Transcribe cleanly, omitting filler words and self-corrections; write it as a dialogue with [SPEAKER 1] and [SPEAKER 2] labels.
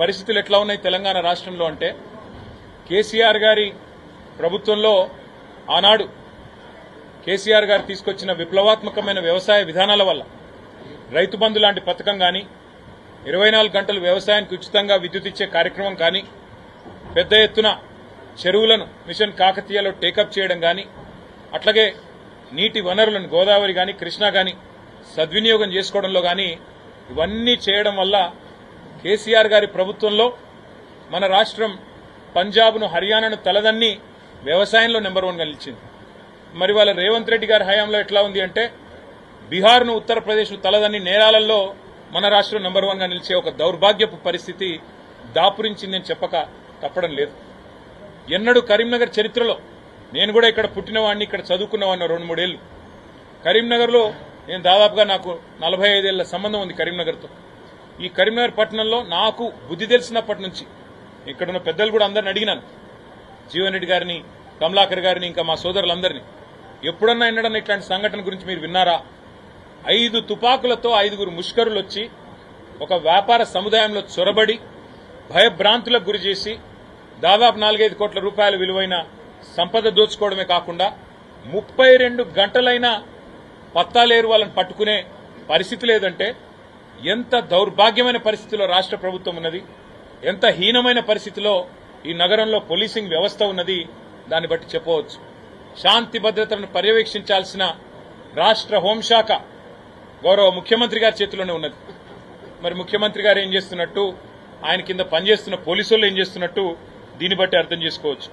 [SPEAKER 1] పరిస్థితులు ఎట్లా ఉన్నాయి తెలంగాణ రాష్ట్రంలో అంటే కేసీఆర్ గారి ప్రభుత్వంలో ఆనాడు కేసీఆర్ గారు తీసుకొచ్చిన విప్లవాత్మకమైన వ్యవసాయ విధానాల వల్ల రైతు బంధు లాంటి పథకం కానీ 24 గంటలు వ్యవసాయానికి ఉచితంగా విద్యుత్ ఇచ్చే కార్యక్రమం కానీ పెద్ద ఎత్తున చెరువులను మిషన్ కాకతీయలో టేకప్ చేయడం కానీ అట్లాగే నీటి వనరులను గోదావరి కానీ కృష్ణా కానీ సద్వినియోగం చేసుకోవడంలో కానీ ఇవన్నీ చేయడం వల్ల కేసీఆర్ గారి ప్రభుత్వంలో మన రాష్ట్రం పంజాబ్ను హర్యానాను తలదన్ని వ్యవసాయంలో నెంబర్ 1గా నిలిచింది. మరి వాళ్ళ రేవంత్ రెడ్డి గారి హయాంలో ఎట్లా ఉంది అంటే బీహార్ను ఉత్తరప్రదేశ్ను తలదన్ని నేరాలలో మన రాష్ట్రం నెంబర్ 1గా నిలిచే ఒక దౌర్భాగ్యపు పరిస్థితి దాపురించిందని చెప్పక తప్పడం లేదు. ఎన్నడూ కరీంనగర్ చరిత్రలో నేను కూడా ఇక్కడ పుట్టినవాడిని, ఇక్కడ చదువుకున్నవాడిని 2-3 ఏళ్లు. కరీంనగర్లో నేను దాదాపుగా నాకు 45 ఏళ్ల సంబంధం ఉంది కరీంనగర్తో. ఈ కరీంనగర్ పట్టణంలో నాకు బుద్ధి తెలిసినప్పటి నుంచి ఇక్కడున్న పెద్దలు కూడా అందరిని అడిగినాను, జీవన్ రెడ్డి గారిని, కమలాకర్ గారిని, ఇంకా మా సోదరులందరినీ, ఎప్పుడన్నా ఎన్నడన్నా ఇట్లాంటి సంఘటన గురించి మీరు విన్నారా? 5 తుపాకులతో 5 ముష్కరులు వచ్చి ఒక వ్యాపార సముదాయంలో చొరబడి భయభ్రాంతులకు గురి చేసి దాదాపు 4-5 కోట్ల రూపాయల విలువైన సంపద దోచుకోవడమే కాకుండా 32 గంటలైనా పత్తాలేరు వాళ్ళని పట్టుకునే పరిస్థితి లేదంటే ఎంత దౌర్భాగ్యమైన పరిస్థితిలో రాష్ట్ర ప్రభుత్వం ఉన్నది, ఎంత హీనమైన పరిస్థితిలో ఈ నగరంలో పోలీసింగ్ వ్యవస్థ ఉన్నది దాన్ని బట్టి చెప్పవచ్చు. శాంతి భద్రతలను పర్యవేక్షించాల్సిన రాష్ట్ర హోంశాఖ గౌరవ ముఖ్యమంత్రి గారి చేతిలోనే ఉన్నది. మరి ముఖ్యమంత్రి గారు ఏం చేస్తున్నట్టు, ఆయన కింద పనిచేస్తున్న పోలీసులు ఏం చేస్తున్నట్టు దీన్ని బట్టి అర్థం చేసుకోవచ్చు.